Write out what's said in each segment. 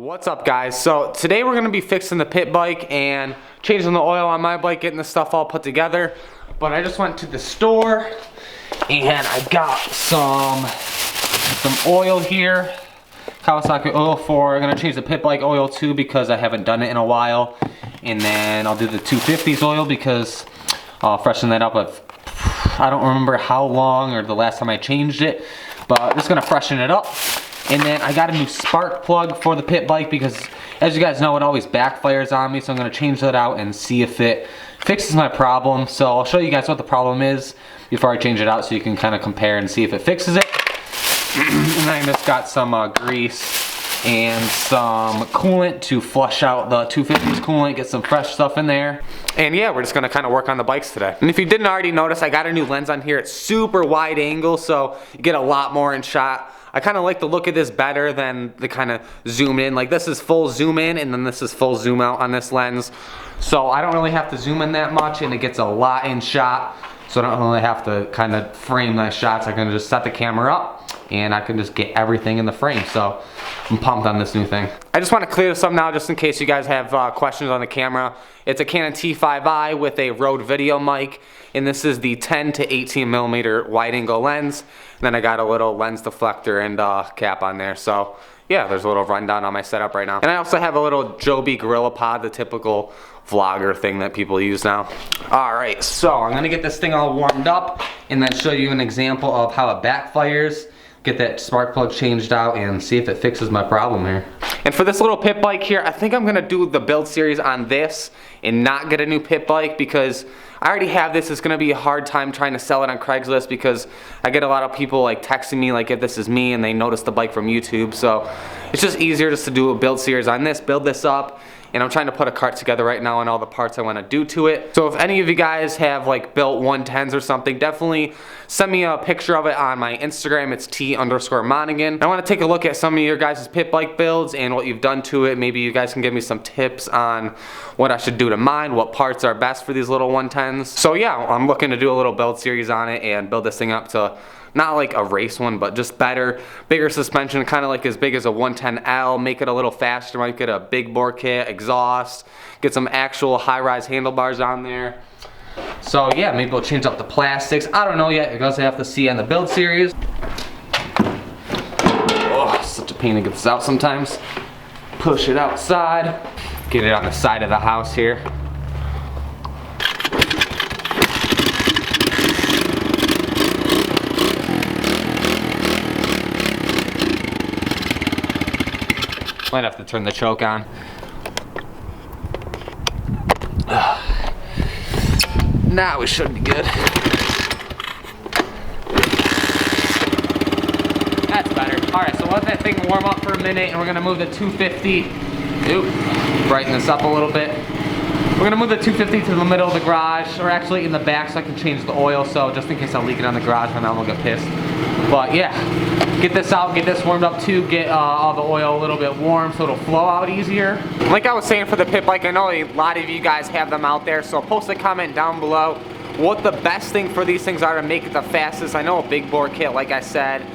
What's up, guys? So today we're going to be fixing the pit bike and changing the oil on my bike, getting the stuff all put together. But I just went to the store and I got some oil here, Kawasaki oil 4. I'm going to change the pit bike oil too because I haven't done it in a while. And then I'll do the 250s oil because I'll freshen that up. I don't remember how long or the last time I changed it, but just going to freshen it up. And then I got a new spark plug for the pit bike because, as you guys know, it always backfires on me. So I'm going to change that out and see if it fixes my problem. So I'll show you guys what the problem is before I change it out so you can kind of compare and see if it fixes it. And then I just got some grease and some coolant to flush out the 250s coolant, get some fresh stuff in there. And yeah, we're just going to kind of work on the bikes today. And if you didn't already notice, I got a new lens on here. It's super wide angle, so you get a lot more in shot. I kind of like the look of this better than the kind of zoom in. Like this is full zoom in and then this is full zoom out on this lens. So I don't really have to zoom in that much and it gets a lot in shot. So I don't really have to kind of frame my shots. I can just set the camera up and I can just get everything in the frame. So I'm pumped on this new thing. I just want to clear this up now just in case you guys have questions on the camera. It's a Canon T5i with a Rhode video mic. And this is the 10 to 18 millimeter wide angle lens. And then I got a little lens deflector and cap on there. So yeah, there's a little rundown on my setup right now. And I also have a little Joby Gorilla Pod, the typical vlogger thing that people use now. All right, so I'm gonna get this thing all warmed up and then show you an example of how it backfires. Get that spark plug changed out and see if it fixes my problem here. And for this little pit bike here, I think I'm gonna do the build series on this and not get a new pit bike because I already have this. It's gonna be a hard time trying to sell it on Craigslist because I get a lot of people like texting me like if this is me and they notice the bike from YouTube. So it's just easier just to do a build series on this, build this up. And I'm trying to put a cart together right now on all the parts I want to do to it. So if any of you guys have like built 110s or something, definitely send me a picture of it on my Instagram. It's T_Monagan. I want to take a look at some of your guys' pit bike builds and what you've done to it. Maybe you guys can give me some tips on what I should do to mine, what parts are best for these little 110s. So yeah, I'm looking to do a little build series on it and build this thing up to not like a race one, but just better, bigger suspension, kind of like as big as a 110L, make it a little faster, might get a big bore kit, exhaust, get some actual high-rise handlebars on there. So yeah, maybe we'll change up the plastics. I don't know yet, you guys have to see on the build series. Oh, such a pain to get this out sometimes. Push it outside, get it on the side of the house here. Might have to turn the choke on. Now we should be good. That's better. Alright, so let that thing warm up for a minute and we're gonna move the 250. Oop, brighten this up a little bit. We're gonna move the 250 to the middle of the garage, or actually in the back so I can change the oil, so just in case I leak it on the garage and I won't get pissed. But yeah, get this out, get this warmed up too, get all the oil a little bit warm so it'll flow out easier. Like I was saying for the pit bike, I know a lot of you guys have them out there, so post a comment down below what the best thing for these things are to make it the fastest. I know a big bore kit, like I said,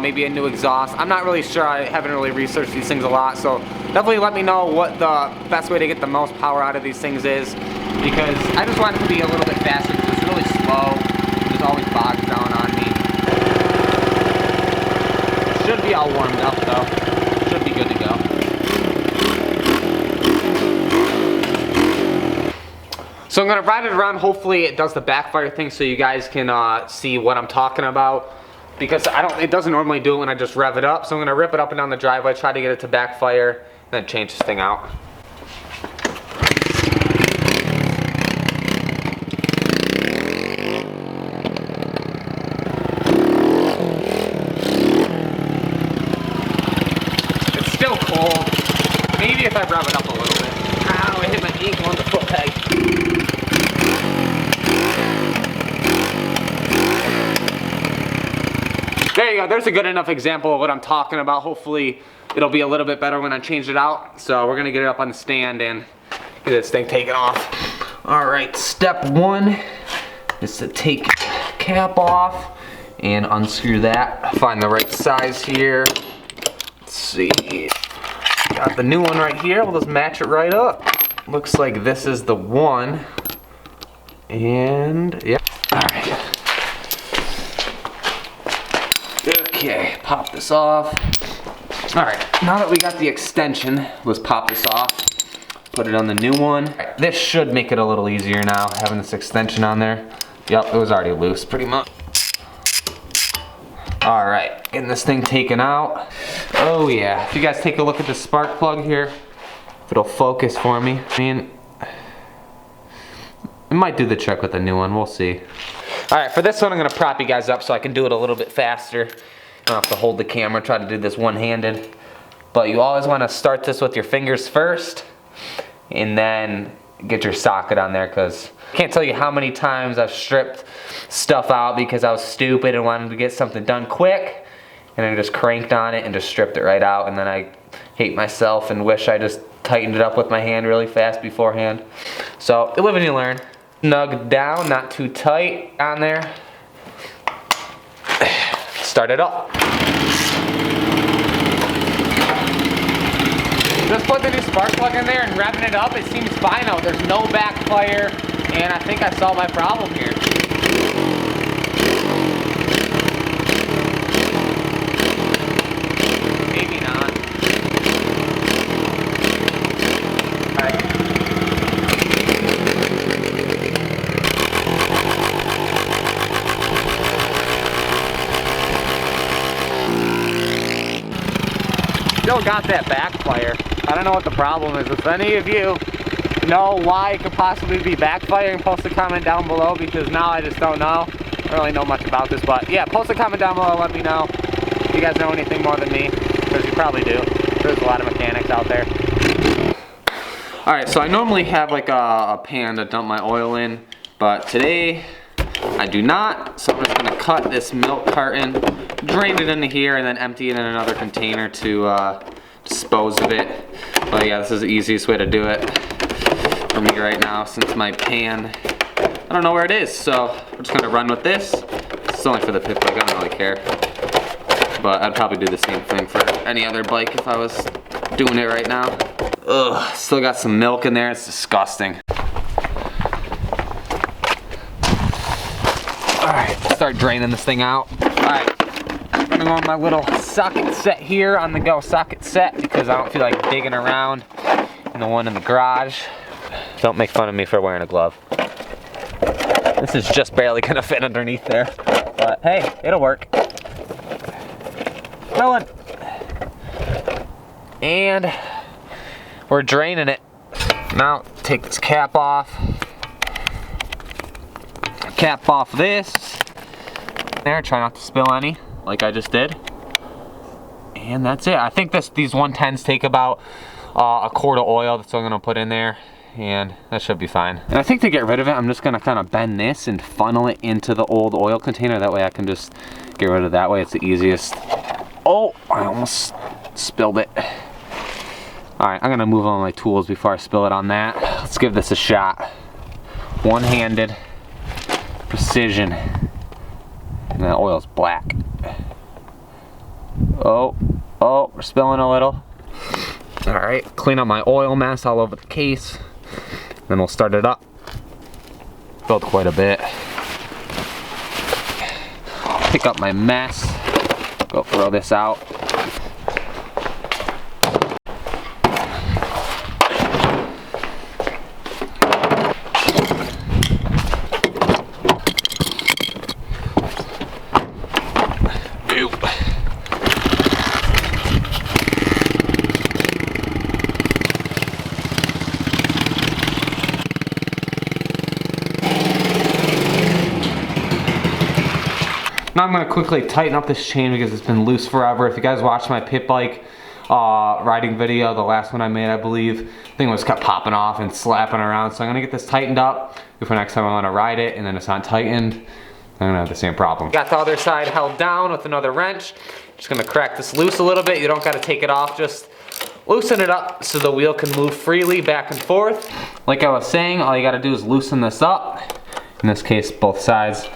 maybe a new exhaust. I'm not really sure, I haven't really researched these things a lot, so definitely let me know what the best way to get the most power out of these things is, because I just want it to be a little bit faster because it's really slow. It just always bogs down on me. Should be all warmed up though. Should be good to go. So I'm gonna ride it around. Hopefully it does the backfire thing so you guys can see what I'm talking about. Because it doesn't normally do it when I just rev it up. So I'm gonna rip it up and down the driveway, try to get it to backfire, and then change this thing out. Maybe if I rev it up a little bit. Ow, I hit my ankle on the foot peg. There you go, there's a good enough example of what I'm talking about. Hopefully it'll be a little bit better when I change it out. So we're gonna get it up on the stand and get this thing taken off. All right, step one is to take the cap off and unscrew that. Find the right size here. Let's see. Got the new one right here. We'll just match it right up. Looks like this is the one. And yep. Alright. Okay, pop this off. Alright, now that we got the extension, let's pop this off. Put it on the new one. Right, this should make it a little easier now, having this extension on there. Yep, it was already loose pretty much. Alright, getting this thing taken out. Oh yeah, if you guys take a look at the spark plug here, if it'll focus for me. I mean, it might do the trick with the new one, we'll see. Alright, for this one I'm gonna prop you guys up so I can do it a little bit faster. I don't have to hold the camera, try to do this one-handed. But you always wanna start this with your fingers first, and then get your socket on there, because I can't tell you how many times I've stripped stuff out because I was stupid and wanted to get something done quick, and I just cranked on it and just stripped it right out, and then I hate myself and wish I just tightened it up with my hand really fast beforehand. So, you live and you learn. Snug down, not too tight on there. Start it up. Just put the new spark plug in there and revving it up, it seems fine out. There's no backfire, and I think I solved my problem here. Maybe not. Still got that backfire. I don't know what the problem is. If any of you know why it could possibly be backfiring, post a comment down below, because now I just don't know. I don't really know much about this, but yeah, post a comment down below, let me know if you guys know anything more than me, because you probably do. There's a lot of mechanics out there. Alright, so I normally have like a pan to dump my oil in, but today I do not, so I'm just going to cut this milk carton, drain it into here, and then empty it in another container to dispose of it. But yeah, this is the easiest way to do it for me right now, since my pan, I don't know where it is, so we're just going to run with this. It's only for the pit bike, I don't really care. But I'd probably do the same thing for any other bike if I was doing it right now. Ugh, still got some milk in there, it's disgusting. Alright, start draining this thing out. Alright, I'm gonna go on my little socket set here, on the go socket set, because I don't feel like digging around in the one in the garage. Don't make fun of me for wearing a glove. This is just barely gonna fit underneath there, but hey, it'll work. Rolling. And we're draining it. Now, take this cap off. Cap off this. There, try not to spill any, like I just did. And that's it. I think these 110s take about a quart of oil. That's what I'm gonna put in there, and that should be fine. And I think to get rid of it, I'm just gonna kind of bend this and funnel it into the old oil container. That way I can just get rid of it that way. It's the easiest. Oh, I almost spilled it. All right, I'm gonna move on my tools before I spill it on that. Let's give this a shot. One-handed. Precision. And that oil's black. Oh, we're spilling a little. Alright, clean up my oil mess all over the case. Then we'll start it up. Spilled quite a bit. Pick up my mess. Go throw this out. Now I'm going to quickly tighten up this chain because it's been loose forever. If you guys watched my pit bike riding video, the last one I made I believe, the thing was kept popping off and slapping around. So I'm going to get this tightened up before next time I want to ride it, and then it's not tightened, I'm going to have the same problem. Got the other side held down with another wrench. Just going to crack this loose a little bit. You don't got to take it off, just loosen it up so the wheel can move freely back and forth. Like I was saying, all you got to do is loosen this up. In this case, both sides.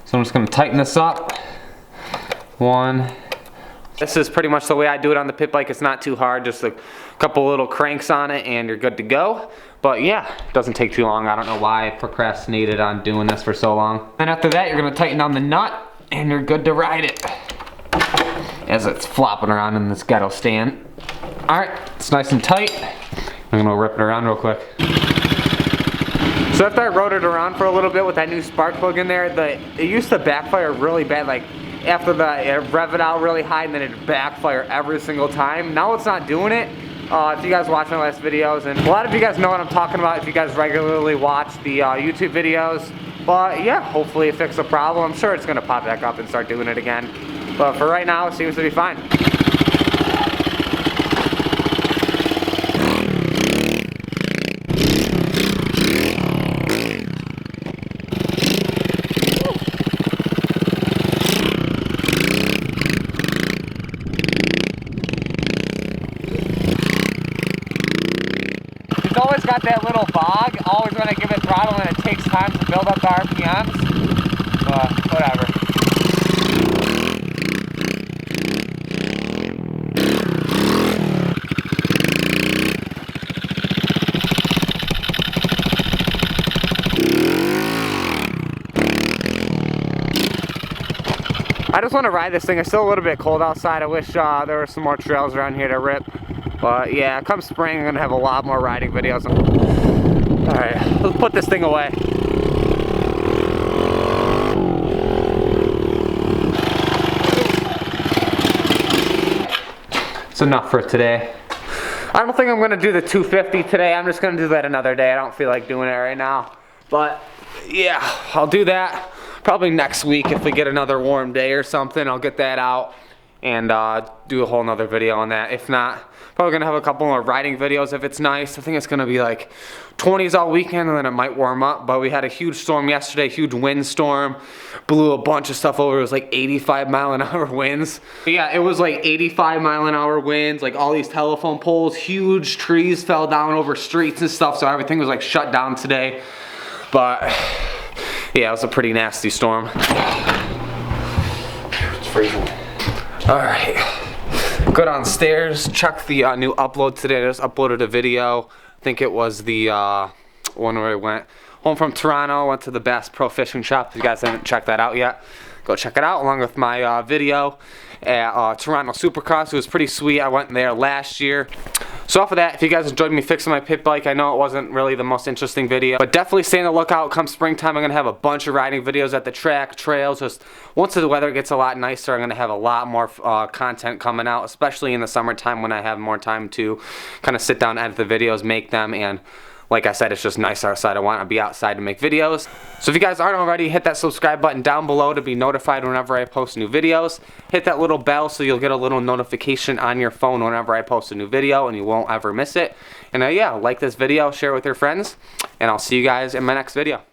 So I'm just going to tighten this up. One. This is pretty much the way I do it on the pit bike. It's not too hard, just a couple little cranks on it, and you're good to go. But yeah, it doesn't take too long. I don't know why I procrastinated on doing this for so long. And after that, you're gonna tighten down the nut, and you're good to ride it as it's flopping around in this ghetto stand. All right, it's nice and tight. I'm gonna rip it around real quick. So after I rode it around for a little bit with that new spark plug in there, it used to backfire really bad. Like after it rev it out really high and then it'd backfire every single time. Now it's not doing it. If you guys watch my last videos, and a lot of you guys know what I'm talking about if you guys regularly watch the YouTube videos. But yeah, hopefully it fixed the problem. I'm sure it's gonna pop back up and start doing it again. But for right now, it seems to be fine. It's always got that little bog, always when I give it throttle, and it takes time to build up the RPMs. But whatever. I just want to ride this thing. It's still a little bit cold outside. I wish there were some more trails around here to rip. But yeah, come spring, I'm gonna have a lot more riding videos. Alright, let's put this thing away. It's enough for today. I don't think I'm gonna do the 250 today. I'm just gonna do that another day. I don't feel like doing it right now. But yeah, I'll do that probably next week if we get another warm day or something. I'll get that out and do a whole nother video on that. If not, probably gonna have a couple more riding videos if it's nice. I think it's gonna be like 20s all weekend, and then it might warm up. But we had a huge storm yesterday, huge windstorm, blew a bunch of stuff over. It was like 85-mile-an-hour winds. But yeah, it was like 85-mile-an-hour winds, like all these telephone poles, huge trees fell down over streets and stuff, so everything was like shut down today. But yeah, it was a pretty nasty storm. It's freezing. All right. Go downstairs, check the new upload today. I just uploaded a video. I think it was the one where I went home from Toronto, went to the Bass Pro Fishing Shop. If you guys haven't checked that out yet, go check it out along with my video at Toronto Supercross. It was pretty sweet. I went there last year. So off of that, if you guys enjoyed me fixing my pit bike, I know it wasn't really the most interesting video, but definitely stay on the lookout. Come springtime, I'm gonna have a bunch of riding videos at the track, trails. Just once the weather gets a lot nicer, I'm gonna have a lot more content coming out, especially in the summertime when I have more time to kind of sit down, edit the videos, make them, and like I said, it's just nice outside. I want to be outside to make videos. So if you guys aren't already, hit that subscribe button down below to be notified whenever I post new videos. Hit that little bell so you'll get a little notification on your phone whenever I post a new video and you won't ever miss it. And yeah, like this video, share it with your friends, and I'll see you guys in my next video.